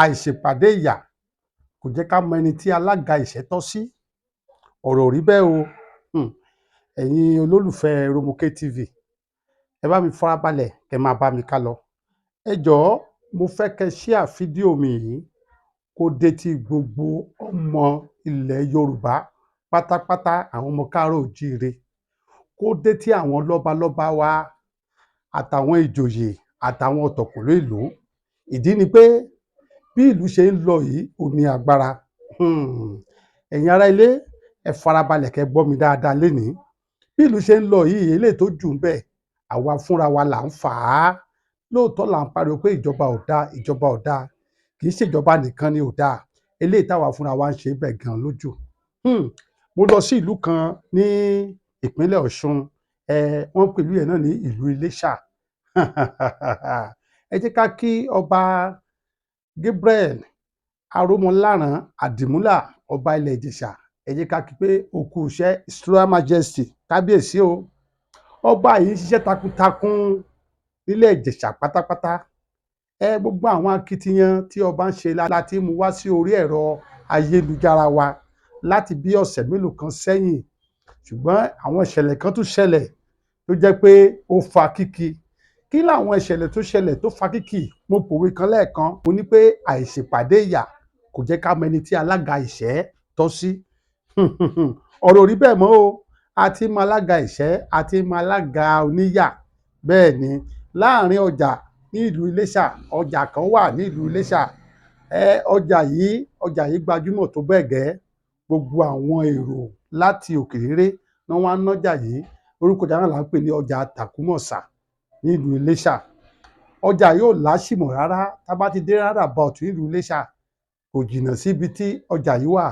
àìṣèpàdé ìyà kò jẹ́ ká mọ ẹni tí alága ìṣẹ́ tọ́ sí. Ọ̀rọ̀ ò rí bẹ́ẹ̀ o. Ẹ̀yin olólùfẹ́ Romoke TV, ẹ bá mi farabalẹ̀ kẹ́ máa bá mi ká lọ. Ẹ jọ̀ọ́, mo fẹ́ kẹ́ share fídíò mi yìí kó dé tí gbogbo ọmọ ilẹ̀ Yorùbá pátápátá, àwọn ọmọ káàárọ̀ oòjíire, kó dé tí àwọn lọ́balọ́ba wa àtàwọn ìjòyè àtàwọn ọ̀tọ̀kùlú ìlú. Ìdí ni pé bí ìlú ṣe ń lọ yìí ò ní agbára. Ẹ̀yin ará ilé, ẹ farabalẹ̀ kẹ́ gbọ́ mi dáadáa lénìí. Bí ìlú ṣe ń lọ yìí, eléyìí tó jù ń bẹ̀, àwa fúnra wa là ń fà á. Lóòótọ́ là ń pariwo pé ìjọba ò dáa, ìjọba ò dáa. Kì í ṣèjọba nìkan ni ò dáa. Eléyìí táwa fúnra wa ń ṣe bẹ̀ gan lójú. Mo lọ sí ìlú kan ní ìpínlẹ̀ Ọ̀ṣun. Wọ́n pè ìlú yẹn náà ní ìlú Iléṣà. Ẹ jẹ́ ká kí ọba Gabriel Aromọláran Àdìmúlà, ọba ilẹ̀ Ìjẹ̀ṣà. Ẹ jẹ́ ká kí pé ó kú iṣẹ́, His Royal Majesty, kábíyèsí o. Ọba yìí ń ṣiṣẹ́ takuntakun nílẹ̀ Ìjẹ̀ṣà pátápátá. Gbogbo àwọn akitiyan tí ọba ń ṣe láti mú wá sí orí ẹ̀rọ ayélujára wa láti bí ọ̀sẹ̀ mélòó kan sẹ́yìn. Ṣùgbọ́n àwọn ìṣẹ̀lẹ̀ kan tún ṣẹlẹ̀ tó jẹ́ pé ó fa kíkì. Kí làwọn ìṣẹ̀lẹ̀ tó ṣẹlẹ̀ tó fa kíkì? Mo pòwe kan lẹ́ẹ̀kan, mo ní pé àìṣèpàdé ìyà kò jẹ́ ká mọ ẹni tí alága ìṣẹ́ tọ́ sí. Ọ̀rọ̀ rí bẹ́ẹ̀ mọ́ o. A ti mọ alága ìṣẹ́, a ti mọ alága oníyà. Bẹ́ẹ̀ ni, láàrin ọjà ní ìlú Iléṣà, ọjà kan wà ní ìlú Iléṣà. Ọjà yìí gbajúmọ̀ tó bẹ́ẹ̀ gẹ́. Gbogbo àwọn èrò láti òkèèrè náà wá nájà yìí. Orúkọ ọjà náà là ń pè ní ọjà Tàkúmọ̀sà ní ìlú Iléṣà. Ọjà yóò láṣìmọ̀ rárá. Tá bá ti dé roundabout ní ìlú Iléṣà, kò jìnnà síbi tí ọjà yìí wà.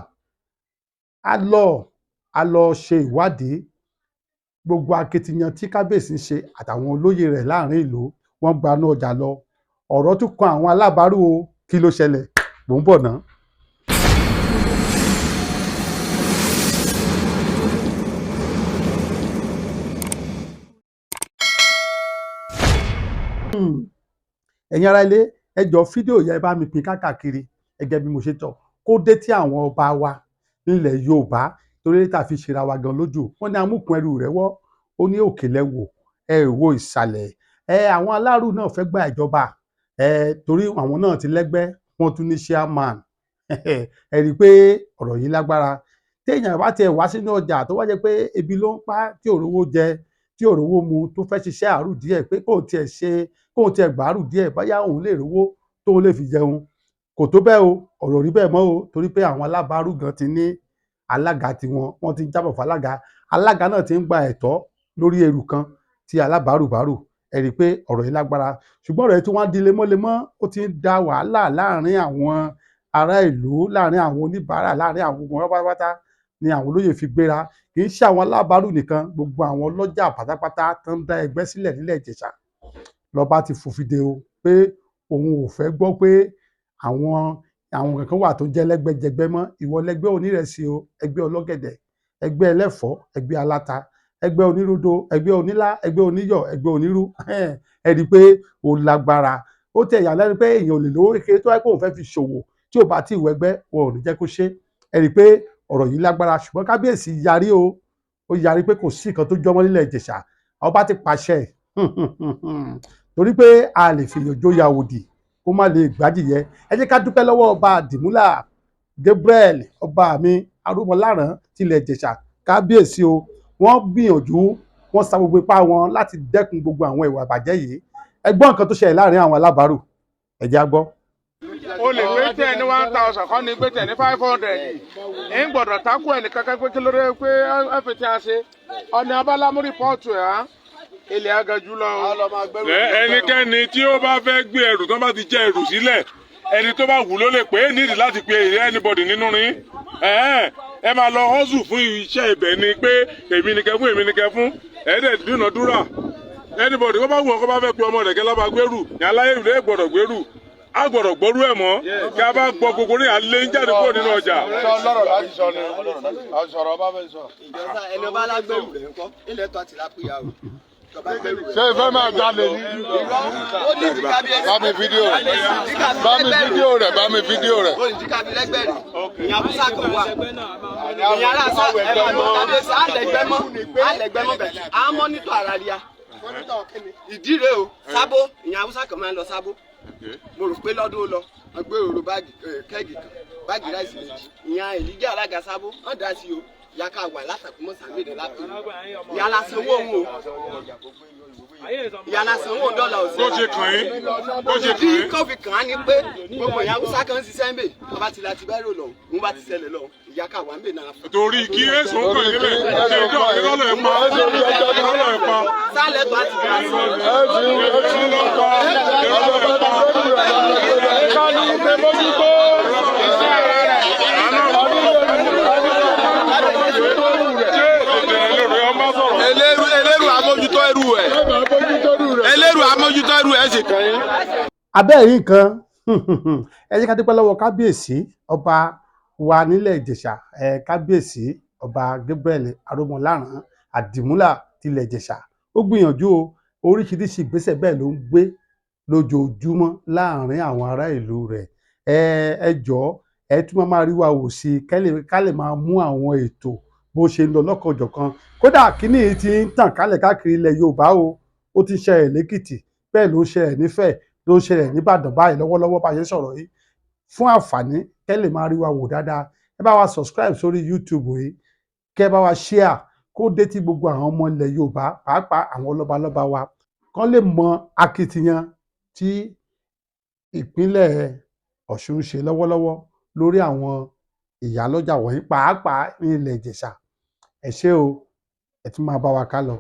A lọ ṣe ìwádìí. Gbogbo akitiyan tí kábíyèsí ń ṣe àtàwọn olóyè rẹ̀ láàrin ìlú, wọ́n gbanú ọjà lọ. Ọ̀rọ̀ tún kan àwọn alábàárù o. Kí ló ṣẹlẹ̀? Mò ń bọ̀ ná. Ẹ̀yin ará ilé, ẹ jọ̀ọ́ fídíò yẹn bá mi pín káàkiri gẹ́gẹ́ bí mo ṣe tọ̀, kó dé tí àwọn ọba wa nílẹ̀ Yorùbá, torí tá fi ṣera wa gan lójú. Wọ́n ní amúkùn ẹrù rẹ̀ wọ́, ó ní òkè lẹ́wọ̀, ẹ wo ìsàlẹ̀. Àwọn aláàrù náà fẹ́ gba ìjọba, torí àwọn náà ti lẹ́gbẹ́, wọ́n tún ní chairman. Ẹ rí i pé ọ̀rọ̀ yìí lágbára. Téèyàn bá tiẹ̀ wá sínú ọjà tó wá jẹ́ pé ebi ló ń pa, tí ò rówó jẹ, tí ò rówó mu, tó fẹ́ ṣiṣẹ́ àárù díẹ̀ pé kóun tiẹ̀ gbàárù díẹ̀, bóyá òun lè rówó tóun lè fi jẹun. Kò tó bẹ́ẹ̀ o, ọ̀rọ̀ rí bẹ́ẹ̀ mọ́ o, torí pé àwọn alábàárù gan ti ní alága tiwọn, wọ́n ti ń jábọ̀ fálága. Alága náà ti ń gba ẹ̀tọ́ lórí ẹrù kan tí alábàárù bá rù. Ẹ rí i pé ọ̀rọ̀ yìí lágbára. Ṣùgbọ́n ọ̀rọ̀ yìí tí wọ́n di lemọ́lemọ́, ó ti ń da wàhálà láàrin àwọn ará ìlú, láàrin àwọn oníbàárà, láàrin àwọn gbogbo pátápátá ni àwọn olóyè fi gbéra. Kì í ṣe àwọn alábàárù nìkan, gbogbo àwọn ọlọ́jà pátápátá tó ń dá ẹgbẹ́ sílẹ̀ nílẹ̀ Ìjẹ̀ṣà lọ́ba ti fòfin de o pé òun ò fẹ́ gbọ́ pé àwọn kankan wà tó jẹ́ lẹ́gbẹ́jẹgbẹ́ mọ́. Ìwọ lẹ́gbẹ́ onírẹsì o, ẹgbẹ́ ọlọ́gẹ̀dẹ̀, ẹgbẹ́ ẹlẹ́fọ̀ọ́, ẹgbẹ́ aláta, ẹgbẹ́ onírodo, ẹgbẹ́ onílá, ẹgbẹ́ oníyọ̀, ẹgbẹ́ onírú. Ẹ rí i pé ó lágbára. Ó tẹ̀ yà lẹ́nu pé èèyàn ò lè lówó kékeré tó wáyé pé òun fẹ́ fi ṣòwò tí ò bá tí ì wẹgbẹ́, wọn ò ní jẹ́ kó ṣe. Ẹ rí i pé ọ̀rọ̀ yìí lágbára. Ṣùgbọ́n kábíyèsí yarí o. Ó yarí pé kò sí nǹkan tó jọmọ́ nílẹ̀ Ìjẹ̀ṣà. Ọba ti pàṣẹ. Torí pé a lè fi èèyàn jóyà òdì kó má lè gbádìyẹ. Ẹ jẹ́ ká dúpẹ́ lọ́wọ́ ọba Àdìmúlà Gabriel, ọba mi Aromọláran tilẹ̀ Ìjẹ̀ṣà. Kábíyèsí o. Wọ́n gbìyànjú, wọ́n sa gbogbo ipá wọn láti dẹ́kun gbogbo àwọn ìwà ìbàjẹ́ yìí. Ẹ gbọ́ nǹkan tó ṣẹlẹ̀ láàrin àwọn alábàárù. Ẹ jẹ́ á gbọ́. O lè gbé tẹ̀ ní 1000 kọ́ ni gbé tẹ̀ ní 500. Ń gbọ́dọ̀ takú ẹnì kankan pé kí ló dé pé ẹ fi tí a ṣe. Ọ̀nà abálámú rìpọ́ọ̀tù ẹ̀ á. Ilé aga jùlọ. Ẹnikẹ́ni tí ó bá fẹ́ gbé ẹrù tó bá ti jẹ ẹrù sílẹ̀, ẹni tó bá wù ló lè pé nídìí láti pe anybody nínú rin. Ẹ máa lọ hustle fún iṣẹ́ ibẹ̀ ni pé èmi ni kẹ́ fún, èmi ni kẹ́ fún. Ẹ̀ẹ́dẹ̀ dúnàdúrà. Anybody kó bá wù ọ́ kó bá fẹ́ pe ọmọ rẹ̀ kẹ́ lábàá gbèrú. Yàrá ìlú ẹ̀ gbọ́dọ̀ gbèrú. A gbọ́dọ̀ gbọ́rú ẹ̀ mọ́. Kí a bá gbọ́ gbogbo ní alẹ́ ń jáde kúrò nínú ọjà. Sọ lọ́rọ̀ láti sọ ni. A sọ̀rọ̀ ọba fẹ́ sọ. Ìjọba ẹni ọba alágbèrú rẹ̀ ń kọ́. Ilẹ̀ tó àti lápìyà o. ṣé ìfẹ́ máa jalè ní. bá mi fídíò rẹ̀ bá mi fídíò rẹ̀ bá mi fídíò rẹ̀. ìyá musa kan wà ìyá aláṣà ẹ̀rọ ìmọ̀tàdé àlẹ́gbẹ́mọ́ bẹ̀ à ń mọ́nítọ̀ ara rí a ìdí rèé o sábó ìyá musa kan máa ń lọ sábó mo rò pé lọ́dún ó lọ wọ́n gbé òróró báàgì kẹ́ẹ̀gì kan báàgì ráìsì méjì ìyá èlíjà alága sábó wọ́n dá sí o ìyá ká wà látàkùn mọ́ sàmì ìdẹ́ lápẹ́ ìyá lásán owó òun o ìyá lásán owó dọ́là òsì. bó ṣe kàn yín bó ṣe kàn tí yín. kò fi kàn án ni pé gbogbo ìyá musa kan ń ṣiṣẹ́ ń bè wọ́n bá ti la ti bẹ́rù lọ òun bá ti ṣẹlẹ̀ lọ ìyá ká wà ń bè náà. torí kí èso ń kàn yín lẹ̀ ẹjọ́ ìrọ̀lẹ́ pa ìrọ̀lẹ́ pa. sálẹ̀ tó a ti bẹ̀rẹ̀ sọ. eléru amójútó ẹrù ẹ̀ eléru amójútó ẹrù ẹ̀ sì kàn yín. abẹ́ẹ̀rí nǹkan ẹ jẹ́ ká dúpẹ́ lọ́wọ́ kábíyèsí ọba wa nílẹ̀ ìjẹ̀ṣà kábíyèsí ọba Gabriel Aromọláran Àdìmúlà tilẹ̀ ìjẹ̀ṣà ó gbìyànjú o oríṣiríṣi ìgbésẹ̀ bẹ́ẹ̀ ló ń gbé lójoojúmọ́ láàrin àwọn ará ìlú rẹ̀ ẹ jọ̀ọ́ ẹ tún máa rí wa wò sí i ká lè máa mú àwọn ètò bó ṣe ń lọ lọ́kànjọ̀kan kódà kíní yìí ti ń tàn kálẹ̀ káàkiri ilẹ̀ Yorùbá o ó ti ṣẹlẹ̀ lẹ́kìtì bẹ́ẹ̀ ló ń ṣẹlẹ̀ nífẹ̀ẹ́ ló ń ṣẹlẹ̀ nìbàdàn báyìí lọ́wọ́lọ́wọ́ bá ṣe ń sọ̀rọ̀ yìí fún àǹfààní kẹ́ lè máa rí wa wò dáadáa ẹ bá wa subscribe sórí YouTube yìí kẹ́ bá wa share kó dé tí gbogbo àwọn ọmọ ilẹ̀ Yorùbá pàápàá àwọn lọ́balọ́ba wa kán lè mọ akitiyan tí ìpínlẹ̀ Ọ̀ṣun ń ṣe lọ́wọ́lọ́wọ́ lórí àwọn ìyálọ́jà wọ̀nyí pàápàá ní ilẹ̀ Ìjẹ̀ṣà ẹ ṣé o ẹ tún máa bá wa ká lọ.